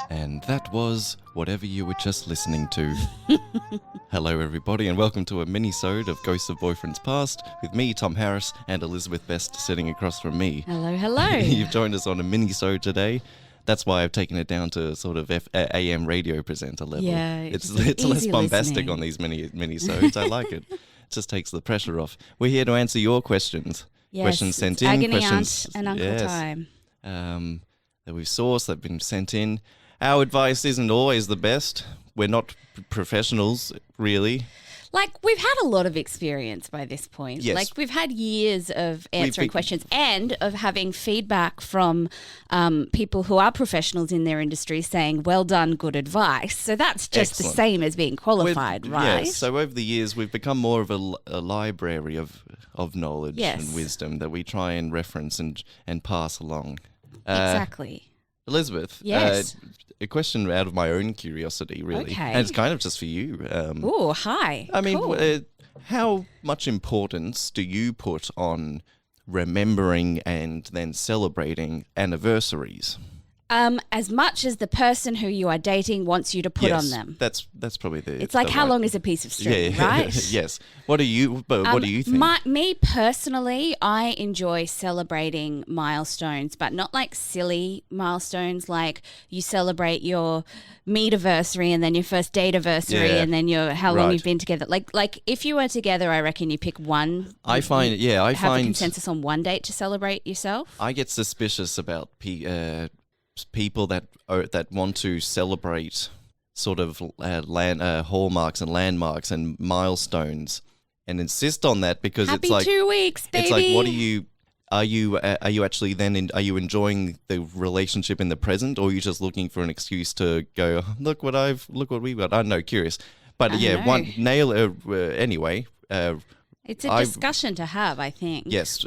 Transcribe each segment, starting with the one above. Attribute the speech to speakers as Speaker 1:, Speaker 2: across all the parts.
Speaker 1: And that was whatever you were just listening to. Hello everybody and welcome to a Minisode of Ghosts of Boyfriends Past with me, Tom Harris, and Elizabeth Best sitting across from me.
Speaker 2: Hello, hello.
Speaker 1: You've joined us on a Minisode today. That's why I've taken it down to sort of AM radio presenter level.
Speaker 2: Yeah,
Speaker 1: it's less bombastic
Speaker 2: listening
Speaker 1: on these minisodes. I like it. It just takes the pressure off. We're here to answer your questions.
Speaker 2: Yes,
Speaker 1: questions sent in.
Speaker 2: agony
Speaker 1: Questions,
Speaker 2: aunt and uncle time.
Speaker 1: That we've sourced, that have been sent in. Our advice isn't always the best. We're not professionals, really.
Speaker 2: Like, we've had a lot of experience by this point.
Speaker 1: Yes.
Speaker 2: Like, we've had years of answering questions and of having feedback from people who are professionals in their industry saying, well done, good advice. So that's just
Speaker 1: Excellent.
Speaker 2: the same as being qualified, right?
Speaker 1: Yes, so over the years, we've become more of a library of knowledge
Speaker 2: Yes.
Speaker 1: and wisdom that we try and reference and pass along.
Speaker 2: Exactly.
Speaker 1: Elizabeth,
Speaker 2: Yes.
Speaker 1: A question out of my own curiosity, really.
Speaker 2: Okay.
Speaker 1: And it's kind of just for you.
Speaker 2: Oh, hi.
Speaker 1: I mean,
Speaker 2: Cool.
Speaker 1: how much importance do you put on remembering and then celebrating anniversaries?
Speaker 2: As much as the person who you are dating wants you to put on them.
Speaker 1: That's probably the.
Speaker 2: It's like,
Speaker 1: the
Speaker 2: how
Speaker 1: right-
Speaker 2: long is a piece of string, right?
Speaker 1: Yes. What do you think?
Speaker 2: Me personally, I enjoy celebrating milestones, but not like silly milestones like you celebrate your meet-iversary and then your first date-iversary
Speaker 1: Yeah.
Speaker 2: and then your how long
Speaker 1: Right.
Speaker 2: you've been together. Like if you were together, I reckon you pick one.
Speaker 1: I
Speaker 2: have a
Speaker 1: find
Speaker 2: consensus on one date to celebrate yourself.
Speaker 1: I get suspicious about people that want to celebrate sort of hallmarks and landmarks and milestones and insist on that because
Speaker 2: Happy
Speaker 1: it's like
Speaker 2: 2 weeks, baby.
Speaker 1: it's like, what are you actually then are you enjoying the relationship in the present, or are you just looking for an excuse to go, look what we've got? I don't know, curious. But anyway.
Speaker 2: It's a discussion to have, I think.
Speaker 1: Yes,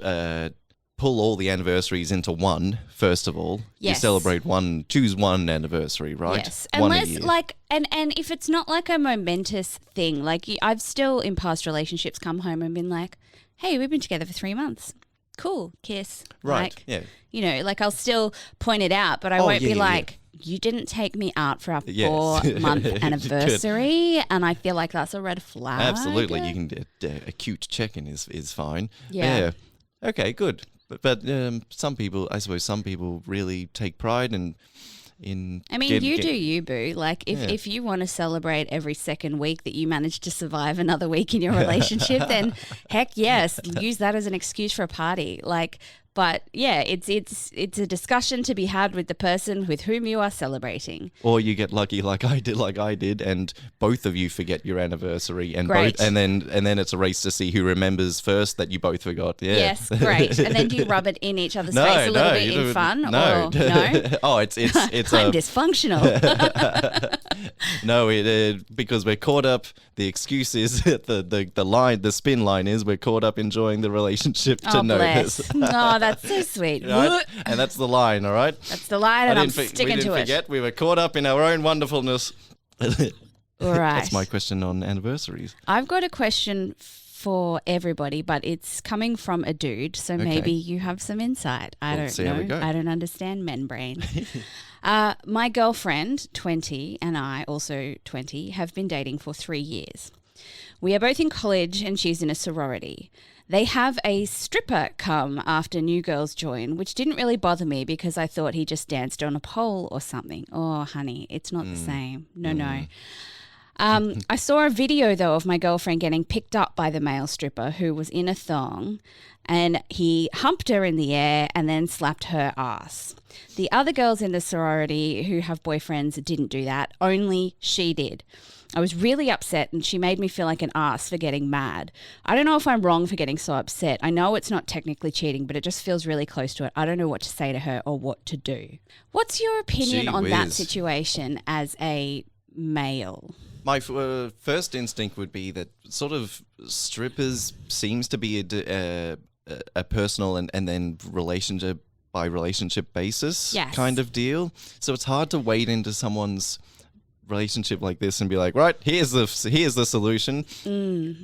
Speaker 1: pull all the anniversaries into one, first of all.
Speaker 2: Yes.
Speaker 1: You celebrate choose one anniversary, right?
Speaker 2: Yes,
Speaker 1: One a
Speaker 2: unless
Speaker 1: year.
Speaker 2: like, and if it's not like a momentous thing, like I've still in past relationships come home and been like, hey, we've been together for 3 months. Cool, kiss.
Speaker 1: Right,
Speaker 2: Like,
Speaker 1: yeah.
Speaker 2: You know, like I'll still point it out, but I won't be like, you didn't take me out for our
Speaker 1: Yes.
Speaker 2: 4-month
Speaker 1: Good.
Speaker 2: anniversary, and I feel like that's a red flag.
Speaker 1: Absolutely, you can a cute check-in is fine.
Speaker 2: Yeah.
Speaker 1: Okay, good. But some people really take pride in.
Speaker 2: I mean, you do you, boo. Like, if you want to celebrate every second week that you manage to survive another week in your relationship, then heck yes, use that as an excuse for a party. Like, but yeah, it's a discussion to be had with the person with whom you are celebrating.
Speaker 1: Or you get lucky like I did, and both of you forget your anniversary, and
Speaker 2: Great.
Speaker 1: and then it's a race to see who remembers first that you both forgot. Yeah.
Speaker 2: Yes, great. And then do you rub it in each other's face a little bit in fun?
Speaker 1: No,
Speaker 2: Or no?
Speaker 1: Oh, it's
Speaker 2: I'm dysfunctional.
Speaker 1: No, because we're caught up. The excuse is the spin line is we're caught up enjoying the relationship to notice.
Speaker 2: Oh, that's so sweet.
Speaker 1: Right? And that's the line, all right?
Speaker 2: That's the line, and I'm sticking
Speaker 1: we didn't
Speaker 2: to
Speaker 1: forget. We were caught up in our own wonderfulness.
Speaker 2: All right.
Speaker 1: That's my question on anniversaries.
Speaker 2: I've got a question for everybody, but it's coming from a dude, so maybe you have some insight. I don't
Speaker 1: see how we
Speaker 2: know.
Speaker 1: go.
Speaker 2: I don't understand men brain. My girlfriend, 20, and I, also 20, have been dating for 3 years. We are both in college and she's in a sorority. They have a stripper come after new girls join, which didn't really bother me because I thought he just danced on a pole or something. Oh, honey, it's not the same. No. I saw a video, though, of my girlfriend getting picked up by the male stripper who was in a thong, and he humped her in the air and then slapped her ass. The other girls in the sorority who have boyfriends didn't do that. Only she did. I was really upset, and she made me feel like an ass for getting mad. I don't know if I'm wrong for getting so upset. I know it's not technically cheating, but it just feels really close to it. I don't know what to say to her or what to do. What's your opinion on that situation as a male?
Speaker 1: My first instinct would be that sort of strippers seems to be a personal and then relationship by relationship basis kind of deal. So it's hard to wade into someone's relationship like this and be like, right, here's the solution.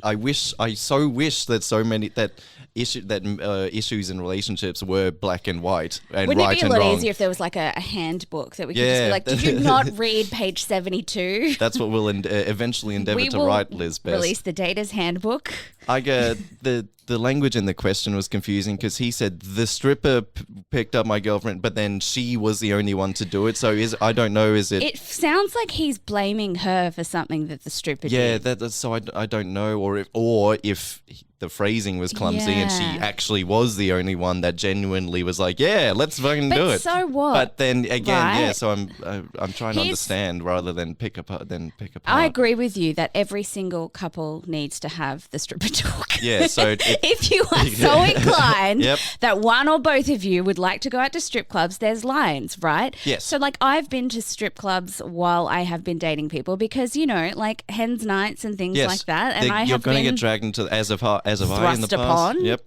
Speaker 1: I so wish that issues in relationships were black and white and
Speaker 2: Wouldn't
Speaker 1: right
Speaker 2: it be a
Speaker 1: and
Speaker 2: lot
Speaker 1: wrong.
Speaker 2: easier if there was like a handbook that we could just be like, did you not read page 72?
Speaker 1: That's what we'll eventually endeavour
Speaker 2: We
Speaker 1: to
Speaker 2: will
Speaker 1: write, Liz Best.
Speaker 2: release the Data's handbook.
Speaker 1: I get the language in the question was confusing because he said the stripper picked up my girlfriend, but then she was the only one to do it. So I don't know. Is it?
Speaker 2: It sounds like he's blaming her for something that the stripper did.
Speaker 1: Yeah, that's so I don't know, or if the phrasing was clumsy and she
Speaker 2: Yeah.
Speaker 1: actually was the only one that genuinely was like, yeah, let's fucking do it.
Speaker 2: So what?
Speaker 1: But then again,
Speaker 2: Right?
Speaker 1: yeah. So I'm trying to understand rather than pick apart.
Speaker 2: I agree with you that every single couple needs to have the stripper talk.
Speaker 1: Yeah. So
Speaker 2: if you are so inclined
Speaker 1: Yep.
Speaker 2: that one or both of you would like to go out to strip clubs, there's lines, right?
Speaker 1: Yes.
Speaker 2: So like I've been to strip clubs while I have been dating people because, you know, like hens nights and things like that. And
Speaker 1: you're going to get dragged into as of I in the
Speaker 2: thrust
Speaker 1: past.
Speaker 2: upon.
Speaker 1: Yep.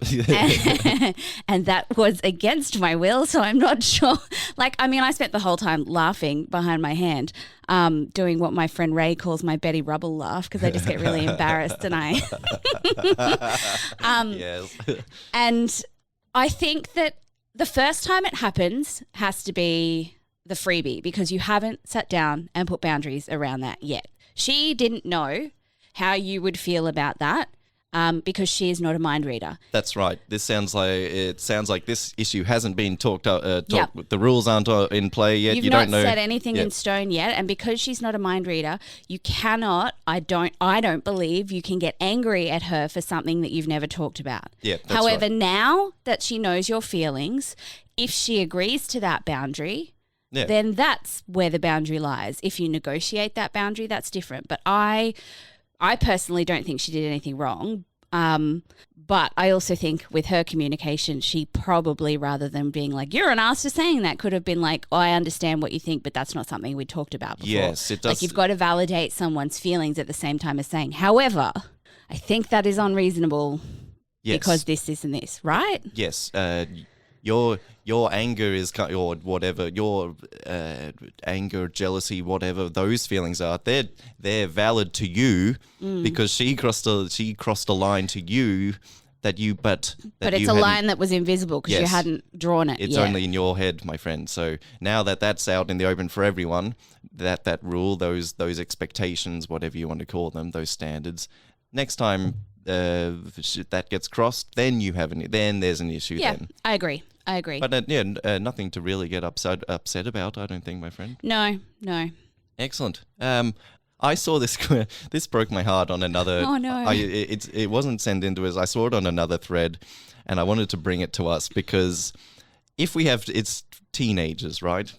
Speaker 2: And that was against my will, so I'm not sure. Like, I mean, I spent the whole time laughing behind my hand, doing what my friend Ray calls my Betty Rubble laugh because I just get really embarrassed and I.
Speaker 1: Yes.
Speaker 2: And I think that the first time it happens has to be the freebie because you haven't sat down and put boundaries around that yet. She didn't know how you would feel about that. Because she is not a mind reader.
Speaker 1: That's right. It sounds like this issue hasn't been talked.
Speaker 2: Yep.
Speaker 1: The rules aren't in play yet.
Speaker 2: You've
Speaker 1: you
Speaker 2: not
Speaker 1: don't know.
Speaker 2: set anything
Speaker 1: Yep.
Speaker 2: in stone yet, and because she's not a mind reader, you cannot. I don't believe you can get angry at her for something that you've never talked about.
Speaker 1: Yeah, that's
Speaker 2: However,
Speaker 1: right.
Speaker 2: now that she knows your feelings, if she agrees to that boundary,
Speaker 1: Yeah.
Speaker 2: then that's where the boundary lies. If you negotiate that boundary, that's different. But I personally don't think she did anything wrong. But I also think with her communication, she probably, rather than being like, you're an ass for saying that, could have been like, oh, I understand what you think, but that's not something we talked about before.
Speaker 1: Yes, it does.
Speaker 2: Like you've got to validate someone's feelings at the same time as saying, however, I think that is unreasonable
Speaker 1: Yes.
Speaker 2: because this and this, right?
Speaker 1: Yes. Your anger is or whatever your anger, jealousy, whatever those feelings are. They're valid to you because she crossed a line to you that you but
Speaker 2: it's a line that was invisible because you
Speaker 1: Yes.
Speaker 2: hadn't drawn it
Speaker 1: It's
Speaker 2: yet.
Speaker 1: only in your head, my friend. So now that that's out in the open for everyone, that rule, those expectations, whatever you want to call them, those standards. Next time that gets crossed, then then there's an issue.
Speaker 2: Yeah,
Speaker 1: Then.
Speaker 2: I agree.
Speaker 1: But nothing to really get upset about, I don't think, my friend.
Speaker 2: No.
Speaker 1: Excellent. I saw this. This broke my heart on another.
Speaker 2: Oh, no.
Speaker 1: It wasn't sent into us. I saw it on another thread, and I wanted to bring it to us because if we have, it's teenagers, right?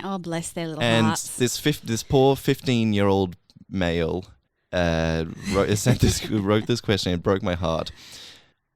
Speaker 2: Oh, bless their little
Speaker 1: And
Speaker 2: hearts.
Speaker 1: this poor 15-year-old male wrote this question. It broke my heart.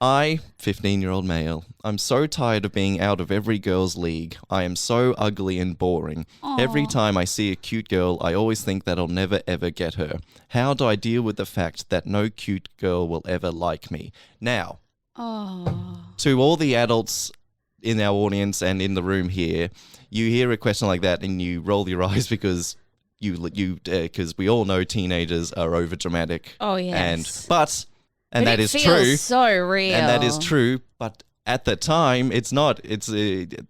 Speaker 1: I, 15-year-old male, I'm so tired of being out of every girl's league. I am so ugly and boring. Every time I see a cute girl, I always think that I'll never ever get her. How do I deal with the fact that no cute girl will ever like me? Now, to all the adults in our audience and in the room here, you hear a question like that and you roll your eyes because because we all know teenagers are overdramatic.
Speaker 2: Oh, yes.
Speaker 1: And that
Speaker 2: it
Speaker 1: is
Speaker 2: feels
Speaker 1: true.
Speaker 2: so real.
Speaker 1: And that is true, but at the time, it's not. It's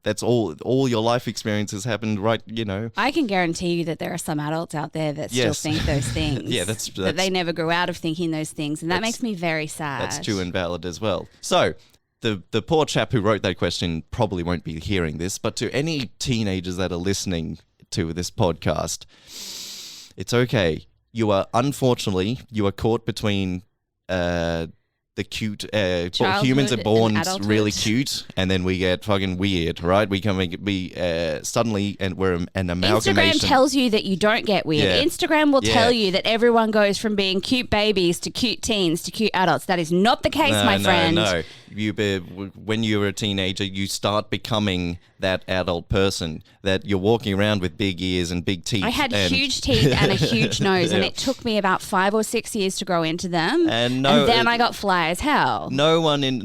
Speaker 1: that's all your life experiences happened, right? You know.
Speaker 2: I can guarantee you that there are some adults out there that still
Speaker 1: Yes.
Speaker 2: think those things.
Speaker 1: Yeah, that's
Speaker 2: that they never grew out of thinking those things, and that makes me very sad.
Speaker 1: That's true and valid as well. So the poor chap who wrote that question probably won't be hearing this, but to any teenagers that are listening to this podcast, it's okay. You are caught between. The cute humans are
Speaker 2: Childhood
Speaker 1: born
Speaker 2: and adulthood.
Speaker 1: really cute, and then we get fucking weird, right? We can be suddenly, and we're an amalgamation.
Speaker 2: Instagram tells you that you don't get weird.
Speaker 1: Yeah.
Speaker 2: Instagram will
Speaker 1: Yeah.
Speaker 2: tell you that everyone goes from being cute babies to cute teens to cute adults. That is not the case, my friend.
Speaker 1: No. When you're a teenager, you start becoming that adult person that you're walking around with big ears and big teeth.
Speaker 2: I had
Speaker 1: and
Speaker 2: huge teeth and a huge nose, and
Speaker 1: Yeah.
Speaker 2: it took me about 5 or 6 years to grow into them.
Speaker 1: And
Speaker 2: then I got flagged dry as hell.
Speaker 1: No one in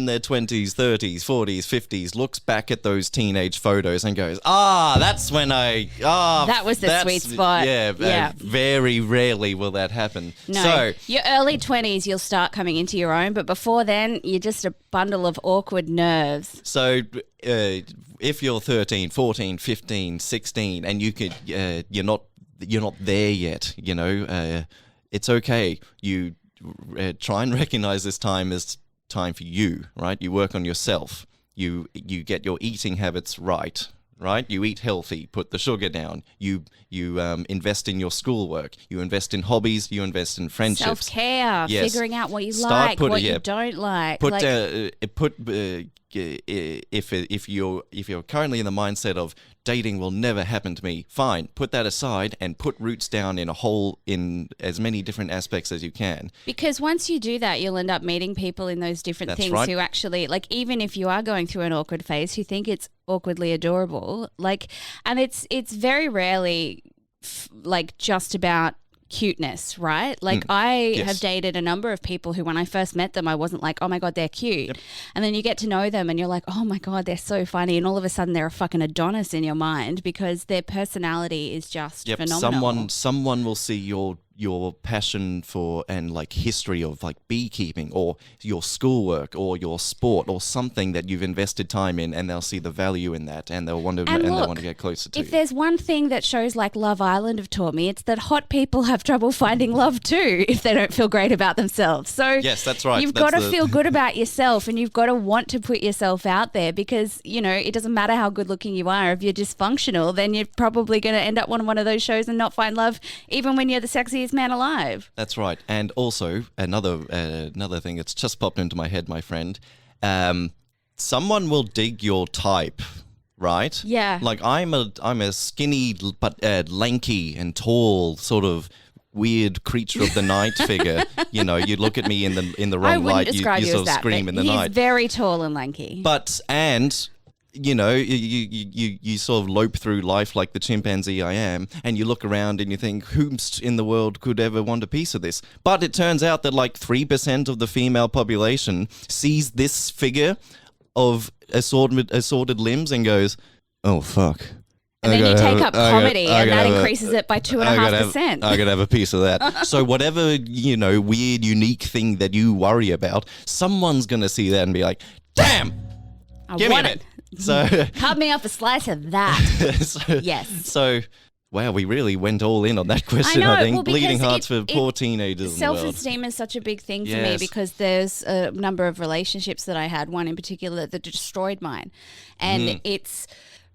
Speaker 1: their 20s, 30s, 40s, 50s looks back at those teenage photos and goes, that's when that
Speaker 2: was the sweet spot.
Speaker 1: Yeah. Very rarely will that happen.
Speaker 2: No,
Speaker 1: So
Speaker 2: your early 20s, you'll start coming into your own, but before then, you're just a bundle of awkward nerves.
Speaker 1: So if you're 13, 14, 15, 16, and you could, you're not there yet, it's okay. You try and recognize this time as time for you, right? You work on yourself. You get your eating habits right? You eat healthy, put the sugar down. You invest in your schoolwork. You invest in hobbies. You invest in friendships.
Speaker 2: Self-care, figuring out what you like, what you don't like.
Speaker 1: If you're currently in the mindset of dating will never happen to me, fine, put that aside and put roots down in as many different aspects as you can. Because
Speaker 2: once you do that, you'll end up meeting people in those different things who actually, like, even if you are going through an awkward phase, who think it's awkwardly adorable, and it's very rarely just about cuteness, right? I have dated a number of people who, when I first met them, I wasn't like, oh my God, they're cute. Yep. And then you get to know them and you're like, oh my God, they're so funny. And all of a sudden they're a fucking Adonis in your mind because their personality is just phenomenal.
Speaker 1: Someone will see your passion for and history of beekeeping or your schoolwork or your sport or something that you've invested time in, and they'll see the value in that and they'll want to they'll want to get closer to you.
Speaker 2: If there's one thing that shows like Love Island have taught me, it's that hot people have trouble finding love too if they don't feel great about themselves. So
Speaker 1: yes, that's right.
Speaker 2: You've got to feel good about yourself, and you've got to want to put yourself out there, because it doesn't matter how good looking you are. If you're dysfunctional, then you're probably going to end up on one of those shows and not find love even when you're the sexiest man alive.
Speaker 1: That's right. And also another thing that's just popped into my head, my friend, someone will dig your type, right?
Speaker 2: Yeah.
Speaker 1: I'm a skinny but lanky and tall sort of weird creature of the night figure. You look at me in the wrong light, you sort of scream in the night.
Speaker 2: He's very tall and lanky.
Speaker 1: You sort of lope through life like the chimpanzee I am, and you look around and you think, whom in the world could ever want a piece of this? But it turns out that 3% of the female population sees this figure of assorted limbs and goes, oh, fuck.
Speaker 2: And then you take up comedy, and that increases it by 2.5%.
Speaker 1: I gotta have a piece of that. So whatever, weird, unique thing that you worry about, someone's gonna see that and be like, damn, give me a bit. So
Speaker 2: cut me off a slice of that. Yes.
Speaker 1: So, wow, we really went all in on that question. I think bleeding hearts for poor teenagers.
Speaker 2: Self-esteem is such a big thing for me, because there's a number of relationships that I had, one in particular that destroyed mine, and it's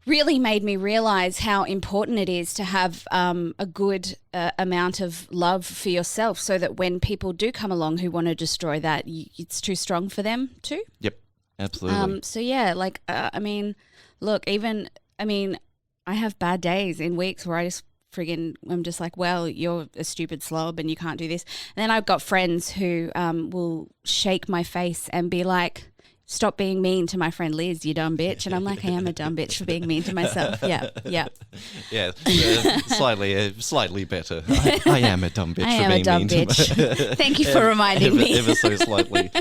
Speaker 2: really made me realize how important it is to have a good amount of love for yourself, so that when people do come along who want to destroy that, it's too strong for them too.
Speaker 1: Yep. Absolutely.
Speaker 2: I have bad days in weeks where I'm just like, well, you're a stupid slob and you can't do this. And then I've got friends who will shake my face and be like, stop being mean to my friend Liz, you dumb bitch. And I'm like, I am a dumb bitch for being mean to myself. Yeah.
Speaker 1: Yeah, slightly better. I am a dumb bitch for being mean to myself.
Speaker 2: Thank you for reminding me.
Speaker 1: Ever so slightly.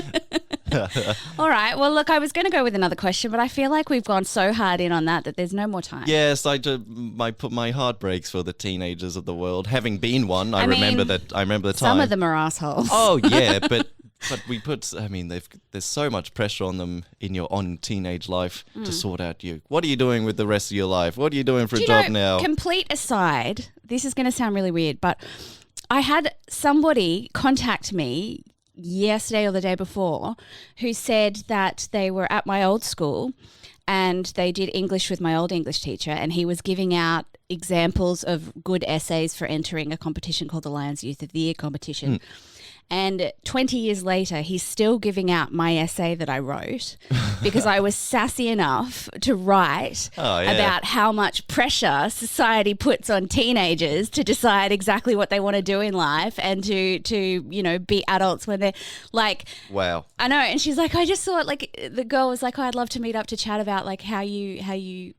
Speaker 2: All right. Well, look, I was going to go with another question, but I feel like we've gone so hard in on that there's no more time.
Speaker 1: Yes, my heart breaks for the teenagers of the world. Having been one, I remember the time.
Speaker 2: Some of them are assholes.
Speaker 1: Oh yeah, but we put. There's so much pressure on them in your teenage life to sort out you. What are you doing with the rest of your life? What are you doing for a job now?
Speaker 2: Complete aside, this is going to sound really weird, but I had somebody contact me yesterday or the day before who said that they were at my old school and they did English with my old English teacher, and he was giving out examples of good essays for entering a competition called the Lions Youth of the Year competition. And 20 years later, he's still giving out my essay that I wrote because I was sassy enough to write about how much pressure society puts on teenagers to decide exactly what they want to do in life and to be adults when they're like.
Speaker 1: Wow.
Speaker 2: I know. And she's like, I just thought, the girl was like, oh, I'd love to meet up to chat about how you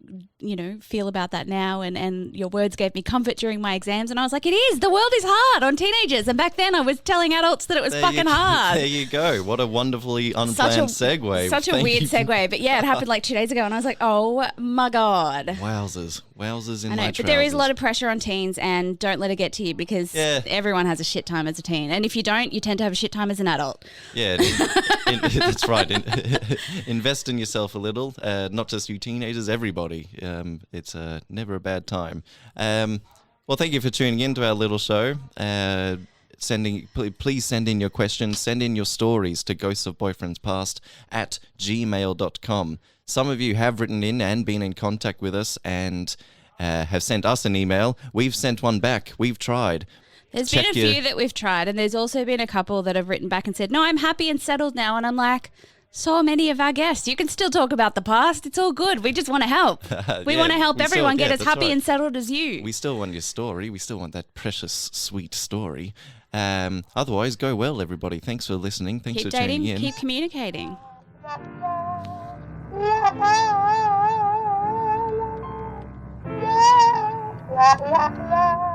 Speaker 2: feel about that now, and your words gave me comfort during my exams. And I was like, it is. The world is hard on teenagers. And back then I was telling adults results that it was fucking hard.
Speaker 1: There you go. What a wonderfully unplanned segue.
Speaker 2: Such a weird segue. But yeah, it happened like 2 days ago and I was like, oh my God.
Speaker 1: Wowzers in
Speaker 2: I know,
Speaker 1: my
Speaker 2: but
Speaker 1: trousers.
Speaker 2: there is a lot of pressure on teens, and don't let it get to you because everyone has a shit time as a teen. And if you don't, you tend to have a shit time as an adult.
Speaker 1: Yeah, that's right. Invest in yourself a little, not just you teenagers, everybody. It's never a bad time. Well, thank you for tuning in to our little show. Please send in your questions, send in your stories to ghostsofboyfriendspast@gmail.com. Some of you have written in and been in contact with us and have sent us an email. We've sent one back. We've tried.
Speaker 2: There's been a few that we've tried, and there's also been a couple that have written back and said, no, I'm happy and settled now. And I'm like, so many of our guests, you can still talk about the past. It's all good. We just want to help. We want to help everyone get as happy and settled as you.
Speaker 1: We still want your story. We still want that precious, sweet story. Otherwise, go well, everybody. Thanks for listening. Thanks for tuning in.
Speaker 2: Keep communicating.
Speaker 3: La la la.